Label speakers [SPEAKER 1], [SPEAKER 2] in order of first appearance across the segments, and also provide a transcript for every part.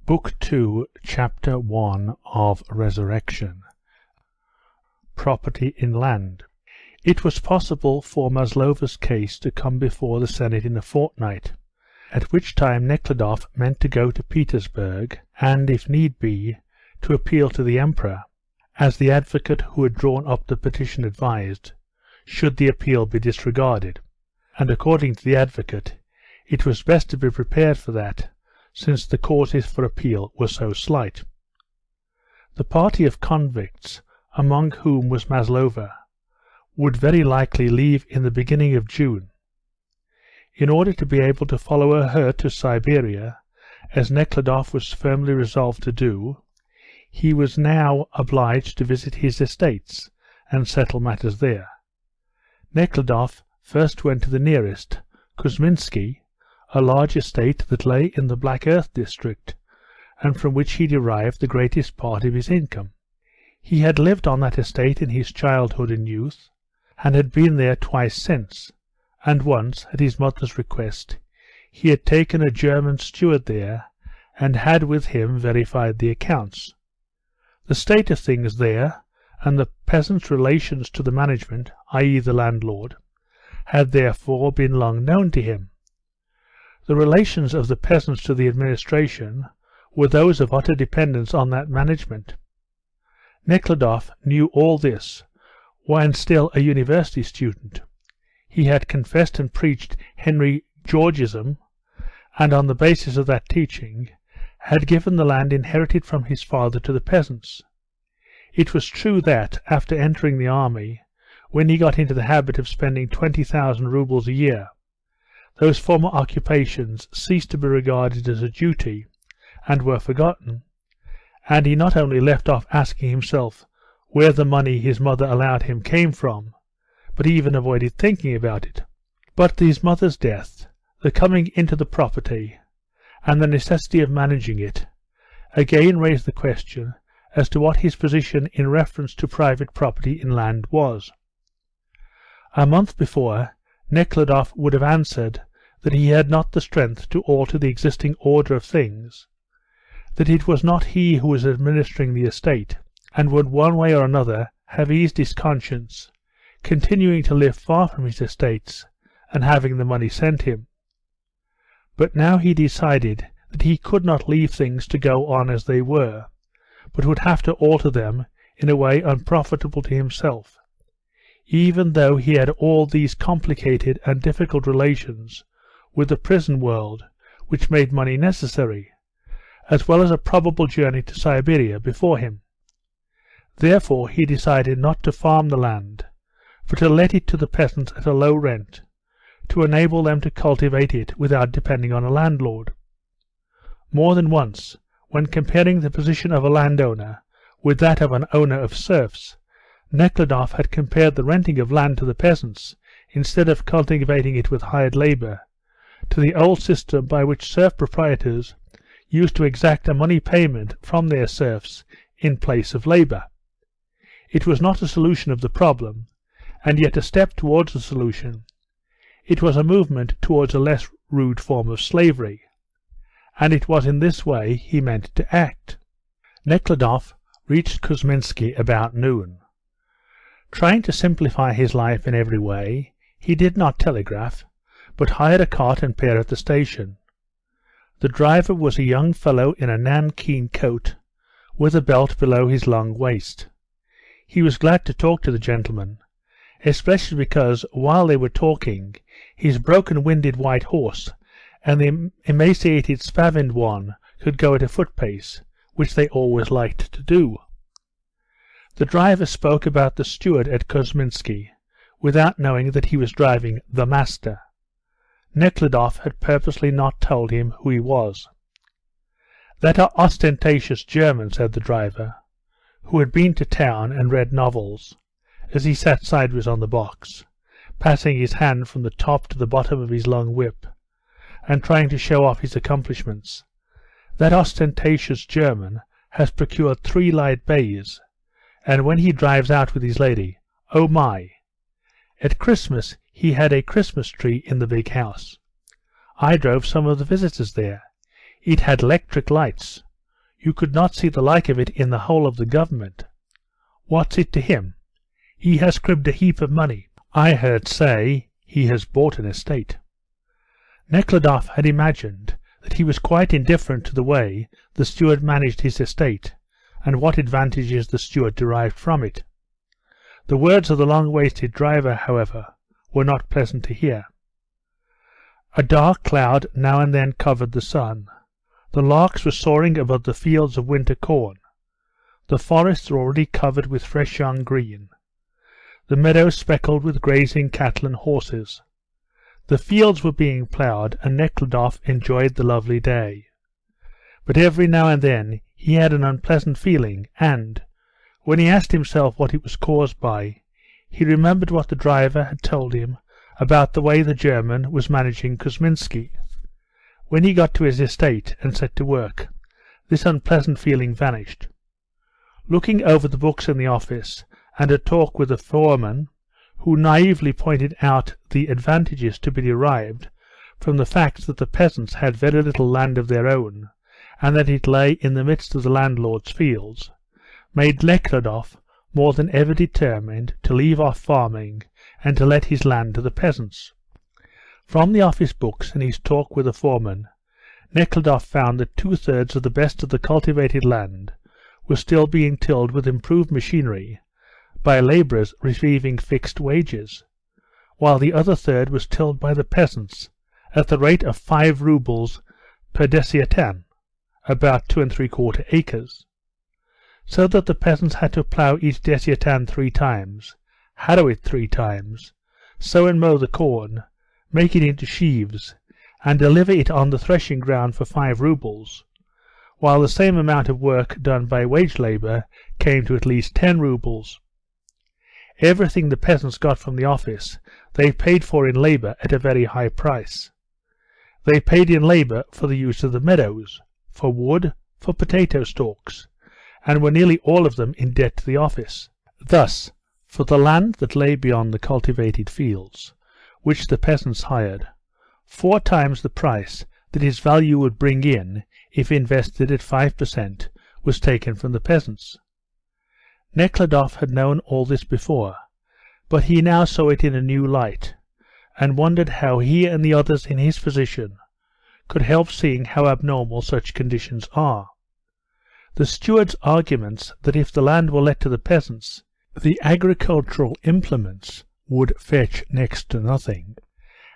[SPEAKER 1] Book 2, Chapter 1 of Resurrection. Property in land. It was possible for Maslova's case to come before the Senate in a fortnight, at which time Nekhludoff meant to go to Petersburg, and, if need be, to appeal to the Emperor, as the advocate who had drawn up the petition advised, should the appeal be disregarded, and according to the advocate, it was best to be prepared for that, since the causes for appeal were so slight. The party of convicts, among whom was Maslova, would very likely leave in the beginning of June. In order to be able to follow her to Siberia, as Nekhludoff was firmly resolved to do, he was now obliged to visit his estates and settle matters there. Nekhludoff first went to the nearest, Kuzminsky, a large estate that lay in the Black Earth district, and from which he derived the greatest part of his income. He had lived on that estate in his childhood and youth, and had been there twice since, and once, at his mother's request, he had taken a German steward there, and had with him verified the accounts. The state of things there, and the peasants' relations to the management, i.e. the landlord, had therefore been long known to him. The relations of the peasants to the administration were those of utter dependence on that management. Nekhludoff knew all this, when still a university student. He had confessed and preached Henry Georgism, and on the basis of that teaching had given the land inherited from his father to the peasants. It was true that, after entering the army, when he got into the habit of spending 20,000 roubles a year, those former occupations ceased to be regarded as a duty, and were forgotten, and he not only left off asking himself where the money his mother allowed him came from, but even avoided thinking about it. But his mother's death, the coming into the property, and the necessity of managing it, again raised the question as to what his position in reference to private property in land was. A month before, Nekhludoff would have answered that he had not the strength to alter the existing order of things, that it was not he who was administering the estate, and would one way or another have eased his conscience, continuing to live far from his estates, and having the money sent him. But now he decided that he could not leave things to go on as they were, but would have to alter them in a way unprofitable to himself, even though he had all these complicated and difficult relations with the prison world, which made money necessary, as well as a probable journey to Siberia before him. Therefore he decided not to farm the land, but to let it to the peasants at a low rent, to enable them to cultivate it without depending on a landlord. More than once, when comparing the position of a landowner with that of an owner of serfs, Nekhludoff had compared the renting of land to the peasants, instead of cultivating it with hired labour, to the old system by which serf proprietors used to exact a money payment from their serfs in place of labour. It was not a solution of the problem, and yet a step towards a solution. It was a movement towards a less rude form of slavery, and it was in this way he meant to act. Nekhludoff reached Kuzminsky about noon. Trying to simplify his life in every way, he did not telegraph, but hired a cart and pair at the station. The driver was a young fellow in a nankeen coat, with a belt below his long waist. He was glad to talk to the gentleman, especially because, while they were talking, his broken-winded white horse and the emaciated spavined one could go at a foot-pace, which they always liked to do. The driver spoke about the steward at Kuzminsky, without knowing that he was driving the master. Nekhludoff had purposely not told him who he was. "That ostentatious German," said the driver, who had been to town and read novels, as he sat sideways on the box, passing his hand from the top to the bottom of his long whip, and trying to show off his accomplishments. "That ostentatious German has procured 3 light bays, and when he drives out with his lady, oh my! At Christmas he had a Christmas tree in the big house. I drove some of the visitors there. It had electric lights. You could not see the like of it in the whole of the government. What's it to him? He has cribbed a heap of money. I heard say he has bought an estate." Nekhludoff had imagined that he was quite indifferent to the way the steward managed his estate, and what advantages the steward derived from it. The words of the long-waisted driver, however, were not pleasant to hear. A dark cloud now and then covered the sun. The larks were soaring above the fields of winter corn. The forests were already covered with fresh young green. The meadows speckled with grazing cattle and horses. The fields were being ploughed, and Nekhludoff enjoyed the lovely day. But every now and then he had an unpleasant feeling, and, when he asked himself what it was caused by, he remembered what the driver had told him about the way the German was managing Kuzminsky. When he got to his estate and set to work, this unpleasant feeling vanished. Looking over the books in the office, and a talk with the foreman, who naively pointed out the advantages to be derived from the fact that the peasants had very little land of their own, and that it lay in the midst of the landlord's fields, made Nekhludoff more than ever determined to leave off farming and to let his land to the peasants. From the office books and his talk with the foreman, Nekhludoff found that 2/3 of the best of the cultivated land was still being tilled with improved machinery by labourers receiving fixed wages, while the other third was tilled by the peasants at the rate of 5 roubles per desiatan, about 2 3/4 acres, so that the peasants had to plough each desiatan 3 times, harrow it 3 times, sow and mow the corn, make it into sheaves, and deliver it on the threshing ground for 5 roubles, while the same amount of work done by wage labour came to at least 10 roubles. Everything the peasants got from the office they paid for in labour at a very high price. They paid in labour for the use of the meadows, for wood, for potato stalks, and were nearly all of them in debt to the office. Thus, for the land that lay beyond the cultivated fields, which the peasants hired, 4 times the price that its value would bring in if invested at 5% was taken from the peasants. Nekhludoff had known all this before, but he now saw it in a new light, and wondered how he and the others in his position could help seeing how abnormal such conditions are. The steward's arguments that if the land were let to the peasants, the agricultural implements would fetch next to nothing,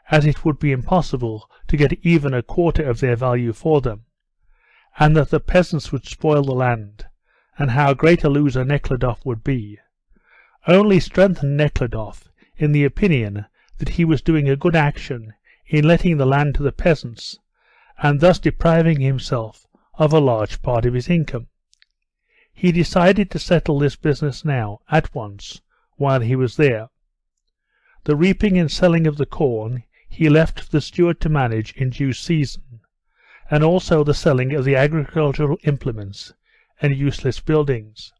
[SPEAKER 1] as it would be impossible to get even a quarter of their value for them, and that the peasants would spoil the land, and how great a loser Nekhludoff would be, only strengthened Nekhludoff in the opinion that he was doing a good action in letting the land to the peasants, and thus depriving himself of a large part of his income. He decided to settle this business now, at once, while he was there. The reaping and selling of the corn he left for the steward to manage in due season, and also the selling of the agricultural implements and useless buildings.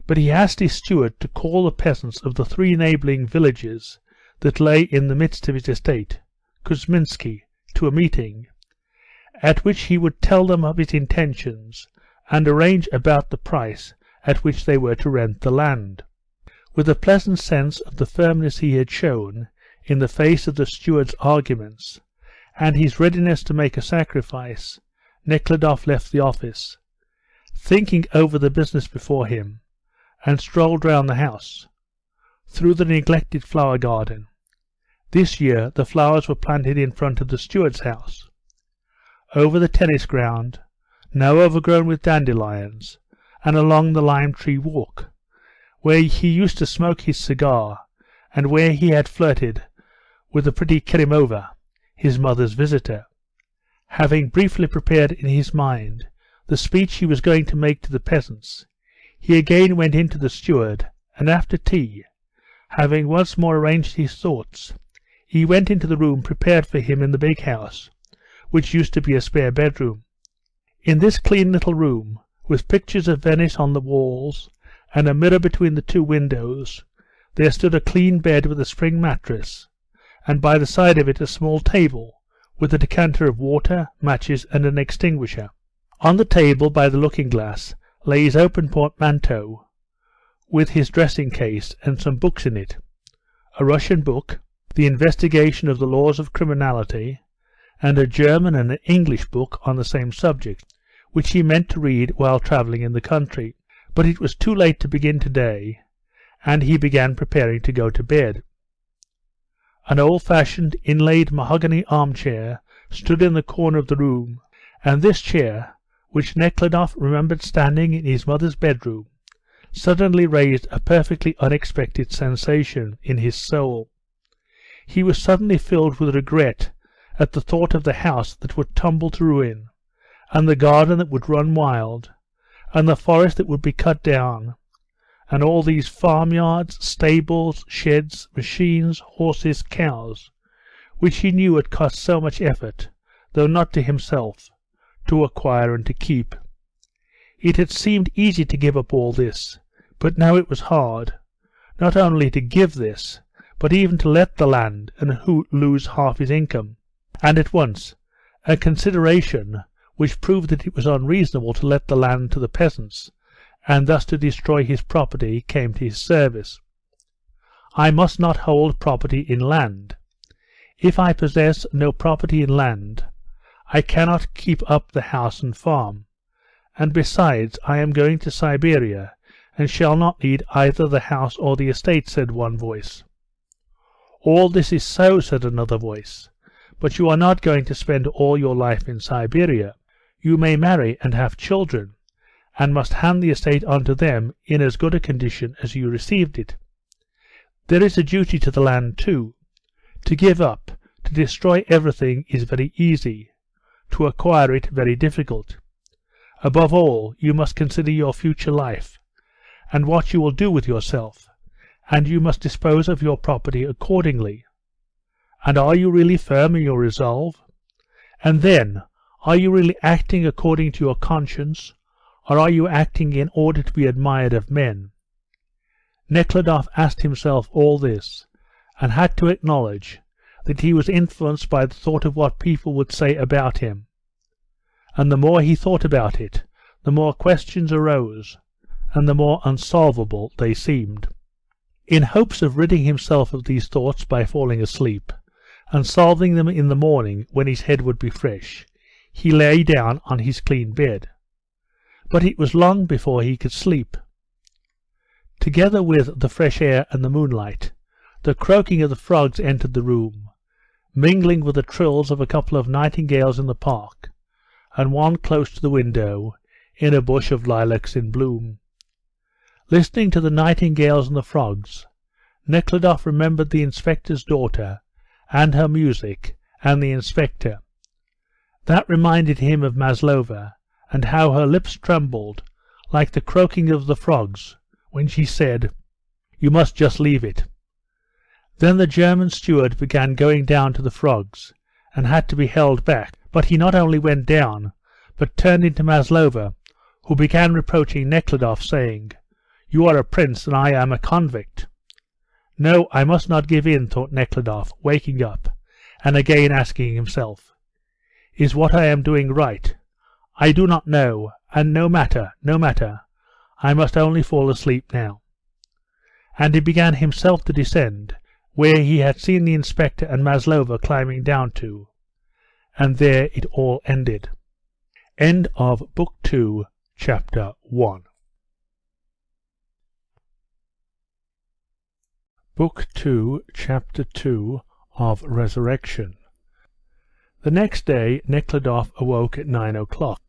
[SPEAKER 1] But he asked his steward to call the peasants of the 3 neighbouring villages that lay in the midst of his estate, Kuzminsky, to a meeting, at which he would tell them of his intentions and arrange about the price at which they were to rent the land. With a pleasant sense of the firmness he had shown in the face of the steward's arguments, and his readiness to make a sacrifice, Nekhludoff left the office, thinking over the business before him, and strolled round the house, through the neglected flower garden. This year the flowers were planted in front of the steward's house, over the tennis ground, now overgrown with dandelions, and along the lime tree walk, where he used to smoke his cigar, and where he had flirted with the pretty Kerimova, his mother's visitor. Having briefly prepared in his mind the speech he was going to make to the peasants, he again went in to the steward, and after tea, having once more arranged his thoughts, he went into the room prepared for him in the big house, which used to be a spare bedroom. In this clean little room, with pictures of Venice on the walls, and a mirror between the 2 windows, there stood a clean bed with a spring mattress, and by the side of it a small table, with a decanter of water, matches, and an extinguisher. On the table by the looking-glass lay his open portmanteau, with his dressing-case and some books in it, a Russian book, The Investigation of the Laws of Criminality, and a German and an English book on the same subject, which he meant to read while travelling in the country. But it was too late to begin today, and he began preparing to go to bed. An old-fashioned inlaid mahogany armchair stood in the corner of the room, and this chair, which Nekhludoff remembered standing in his mother's bedroom, suddenly raised a perfectly unexpected sensation in his soul. He was suddenly filled with regret at the thought of the house that would tumble to ruin, and the garden that would run wild, and the forest that would be cut down, and all these farmyards, stables, sheds, machines, horses, cows, which he knew had cost so much effort, though not to himself, to acquire and to keep. It had seemed easy to give up all this, but now it was hard, not only to give this, but even to let the land and lose half his income. And at once, a consideration which proved that it was unreasonable to let the land to the peasants, and thus to destroy his property, came to his service. I must not hold property in land. If I possess no property in land, I cannot keep up the house and farm, and besides I am going to Siberia, and shall not need either the house or the estate, said one voice. All this is so, said another voice, but you are not going to spend all your life in Siberia. You may marry and have children, and must hand the estate on to them in as good a condition as you received it. There is a duty to the land too. To give up, to destroy everything is very easy, to acquire it very difficult. Above all, you must consider your future life, and what you will do with yourself, and you must dispose of your property accordingly. And are you really firm in your resolve? And then, are you really acting according to your conscience, or are you acting in order to be admired of men? Nekhludoff asked himself all this, and had to acknowledge that he was influenced by the thought of what people would say about him. And the more he thought about it, the more questions arose, and the more unsolvable they seemed. In hopes of ridding himself of these thoughts by falling asleep, and solving them in the morning when his head would be fresh, he lay down on his clean bed. But it was long before he could sleep. Together with the fresh air and the moonlight, the croaking of the frogs entered the room, mingling with the trills of a couple of nightingales in the park, and one close to the window, in a bush of lilacs in bloom. Listening to the nightingales and the frogs, Nekhludoff remembered the inspector's daughter, and her music, and the inspector. That reminded him of Maslova, and how her lips trembled, like the croaking of the frogs, when she said, "You must just leave it." Then the German steward began going down to the frogs, and had to be held back, but he not only went down, but turned into Maslova, who began reproaching Nekhludoff, saying, "You are a prince, and I am a convict." No, I must not give in, thought Nekhludoff, waking up, and again asking himself, "Is what I am doing right? I do not know, and no matter, no matter. I must only fall asleep now." And he began himself to descend, where he had seen the inspector and Maslova climbing down to, and there it all ended. End of Book 2, Chapter 1. Book 2, Chapter 2 of Resurrection. The next day Nekhludoff awoke at 9 o'clock.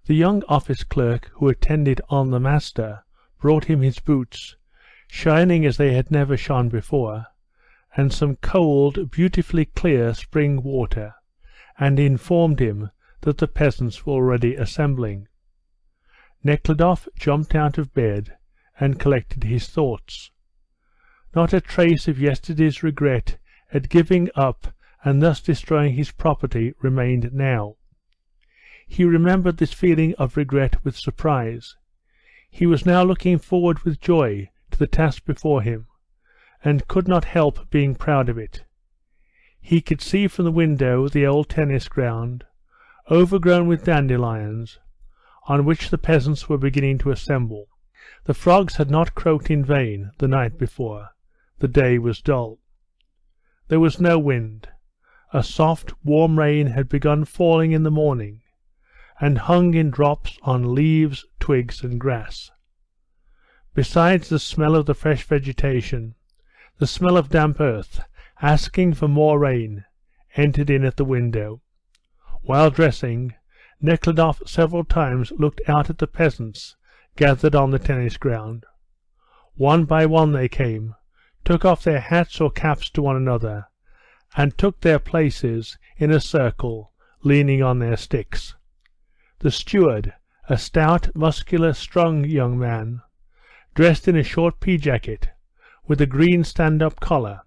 [SPEAKER 1] The young office clerk who attended on the master brought him his boots, shining as they had never shone before, and some cold, beautifully clear spring water, and informed him that the peasants were already assembling. Nekhludoff jumped out of bed and collected his thoughts. Not a trace of yesterday's regret at giving up and thus destroying his property remained now. He remembered this feeling of regret with surprise. He was now looking forward with joy to the task before him, and could not help being proud of it. He could see from the window the old tennis ground, overgrown with dandelions, on which the peasants were beginning to assemble. The frogs had not croaked in vain the night before. The day was dull. There was no wind. A soft, warm rain had begun falling in the morning, and hung in drops on leaves, twigs, and grass. Besides the smell of the fresh vegetation, the smell of damp earth, asking for more rain, entered in at the window. While dressing, Nekhludoff several times looked out at the peasants gathered on the tennis ground. One by one they came, took off their hats or caps to one another, and took their places in a circle, leaning on their sticks. The steward, a stout, muscular, strong young man, dressed in a short pea-jacket, with a green stand-up collar,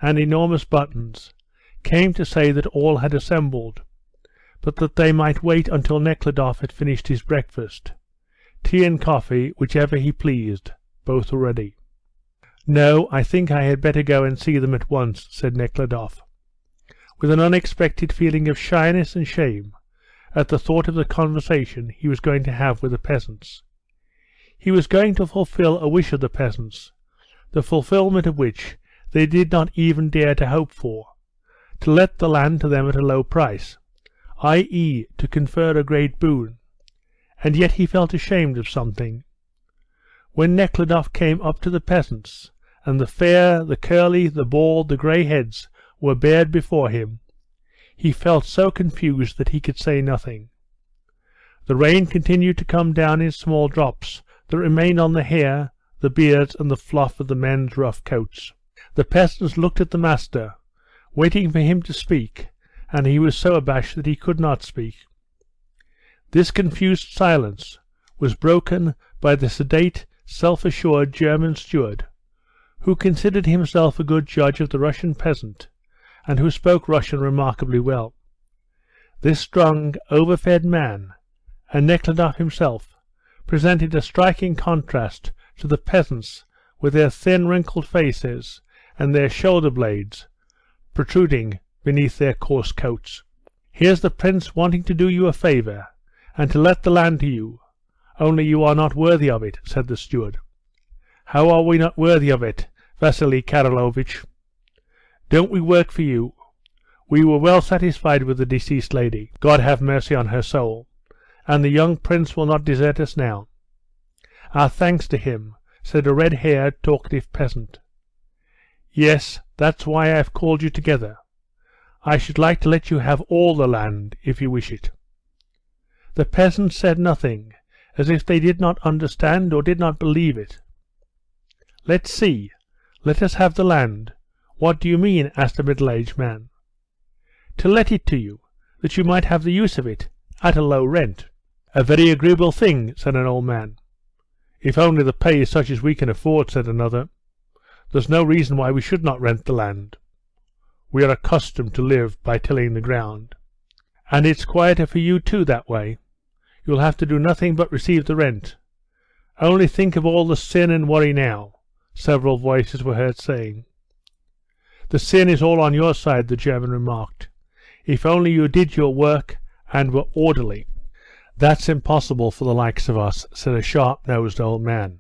[SPEAKER 1] and enormous buttons, came to say that all had assembled, but that they might wait until Nekhludoff had finished his breakfast. Tea and coffee, whichever he pleased, both were ready. "No, I think I had better go and see them at once," said Nekhludoff, with an unexpected feeling of shyness and shame at the thought of the conversation he was going to have with the peasants. He was going to fulfil a wish of the peasants, the fulfilment of which they did not even dare to hope for, to let the land to them at a low price, i.e. to confer a great boon, and yet he felt ashamed of something. When Nekhludoff came up to the peasants, and the fair, the curly, the bald, the grey heads were bared before him, he felt so confused that he could say nothing. The rain continued to come down in small drops that remained on the hair, the beards, and the fluff of the men's rough coats. The peasants looked at the master, waiting for him to speak, and he was so abashed that he could not speak. This confused silence was broken by the sedate, self-assured German steward, who considered himself a good judge of the Russian peasant, and who spoke Russian remarkably well. This strong, overfed man, and Nekhludoff himself, presented a striking contrast to the peasants with their thin, wrinkled faces and their shoulder-blades protruding beneath their coarse coats. "Here's the prince wanting to do you a favour, and to let the land to you, only you are not worthy of it," said the steward. "How are we not worthy of it, Vasily Karlovitch? Don't we work for you? We were well satisfied with the deceased lady, God have mercy on her soul, and the young prince will not desert us now." "Our thanks to him," said a red-haired, talkative peasant. "Yes, that's why I've called you together. I should like to let you have all the land, if you wish it." The peasants said nothing, as if they did not understand or did not believe it. "Let's see. Let us have the land. What do you mean?" asked the middle-aged man. "To let it to you, that you might have the use of it, at a low rent." "A very agreeable thing," said an old man. "If only the pay is such as we can afford," said another. "There's no reason why we should not rent the land. We are accustomed to live by tilling the ground. And it's quieter for you too that way. You'll have to do nothing but receive the rent. Only think of all the sin and worry now," several voices were heard saying. "The sin is all on your side," the German remarked. "If only you did your work and were orderly." "That's impossible for the likes of us," said a sharp-nosed old man.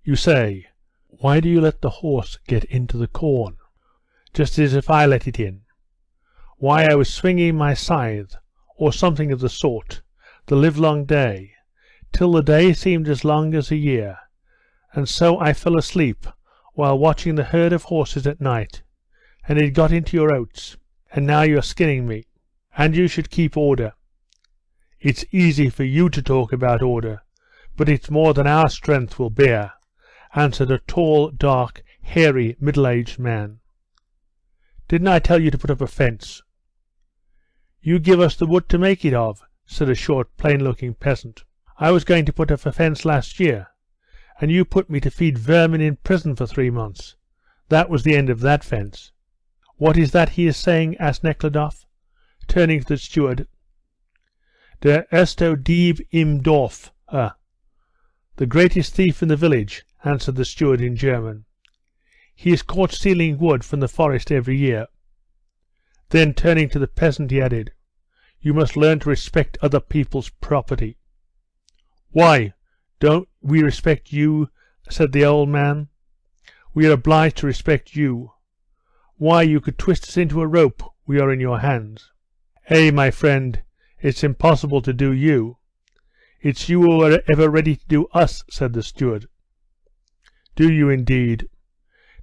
[SPEAKER 1] "You say, why do you let the horse get into the corn? Just as if I let it in. Why, I was swinging my scythe, or something of the sort, the livelong day, till the day seemed as long as a year, and so I fell asleep while watching the herd of horses at night, and it got into your oats, and now you're skinning me, and you should keep order." "It's easy for you to talk about order, but it's more than our strength will bear," answered a tall, dark, hairy, middle-aged man. "Didn't I tell you to put up a fence?" "You give us the wood to make it of," said a short, plain-looking peasant. "I was going to put up a fence last year, and you put me to feed vermin in prison for 3 months. That was the end of that fence." "What is that he is saying?" asked Nekhludoff, turning to the steward. "Der erste Dieb im Dorf, the greatest thief in the village," answered the steward in German. "He is caught stealing wood from the forest every year." Then, turning to the peasant, he added, "You must learn to respect other people's property." "Why, don't we respect you?" said the old man. "We are obliged to respect you. Why, you could twist us into a rope, we are in your hands." "Eh, my friend, it's impossible to do you. It's you who are ever ready to do us," said the steward. "Do you indeed?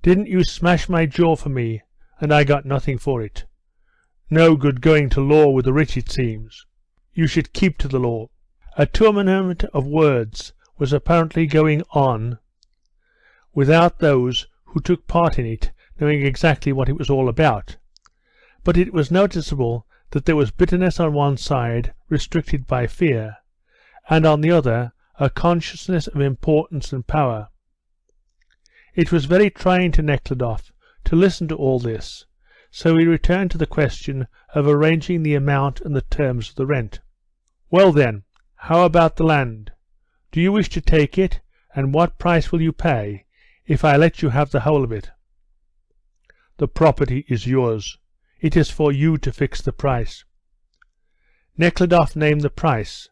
[SPEAKER 1] Didn't you smash my jaw for me, and I got nothing for it? No good going to law with the rich, it seems. You should keep to the law." A tournament of words was apparently going on without those who took part in it knowing exactly what it was all about, but it was noticeable that there was bitterness on one side, restricted by fear, and on the other a consciousness of importance and power. It was very trying to Nekhludoff to listen to all this, so he returned to the question of arranging the amount and the terms of the rent. "Well then, how about the land? Do you wish to take it, and what price will you pay if I let you have the whole of it?" "The property is yours. It is for you to fix the price." Nekhludoff named the price.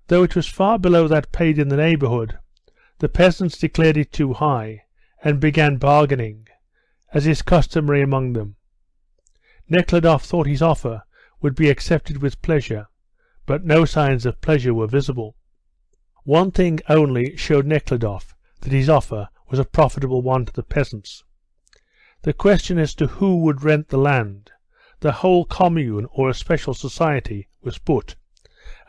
[SPEAKER 1] Though it was far below that paid in the neighbourhood, the peasants declared it too high, and began bargaining, as is customary among them. Nekhludoff thought his offer would be accepted with pleasure, but no signs of pleasure were visible. One thing only showed Nekhludoff that his offer was a profitable one to the peasants. The question as to who would rent the land, the whole commune or a special society, was put,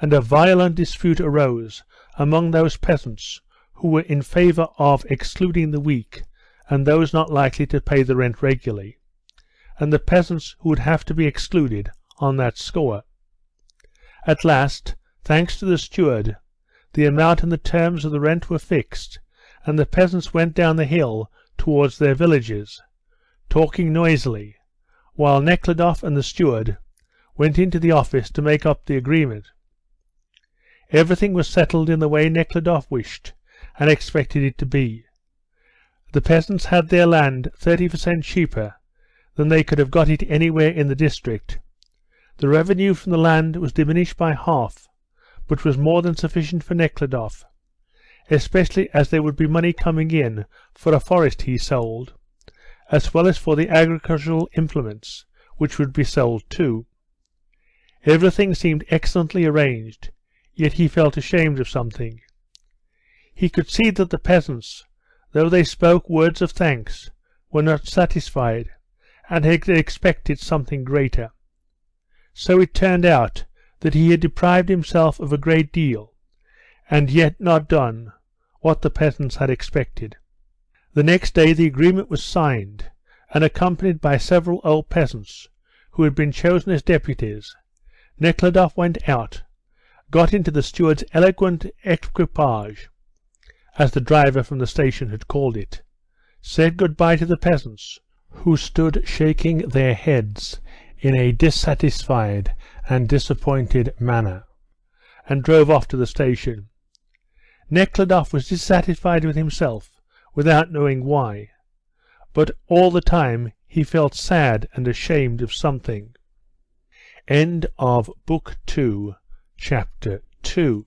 [SPEAKER 1] and a violent dispute arose among those peasants who were in favour of excluding the weak and those not likely to pay the rent regularly, and the peasants who would have to be excluded on that score. At last, thanks to the steward, the amount and the terms of the rent were fixed, and the peasants went down the hill towards their villages, talking noisily, while Nekhludoff and the steward went into the office to make up the agreement. Everything was settled in the way Nekhludoff wished and expected it to be. The peasants had their land 30% cheaper than they could have got it anywhere in the district. The revenue from the land was diminished by half, but was more than sufficient for Nekhludoff, especially as there would be money coming in for a forest he sold, as well as for the agricultural implements, which would be sold too. Everything seemed excellently arranged, yet he felt ashamed of something. He could see that the peasants, though they spoke words of thanks, were not satisfied, and had expected something greater. So it turned out that he had deprived himself of a great deal, and yet not done what the peasants had expected. The next day the agreement was signed, and accompanied by several old peasants, who had been chosen as deputies, Nekhludoff went out, got into the steward's elegant equipage, as the driver from the station had called it, said good-bye to the peasants, who stood shaking their heads in a dissatisfied and disappointed manner, and drove off to the station. Nekhludoff was dissatisfied with himself, without knowing why, but all the time he felt sad and ashamed of something. End of Book 2, Chapter 2.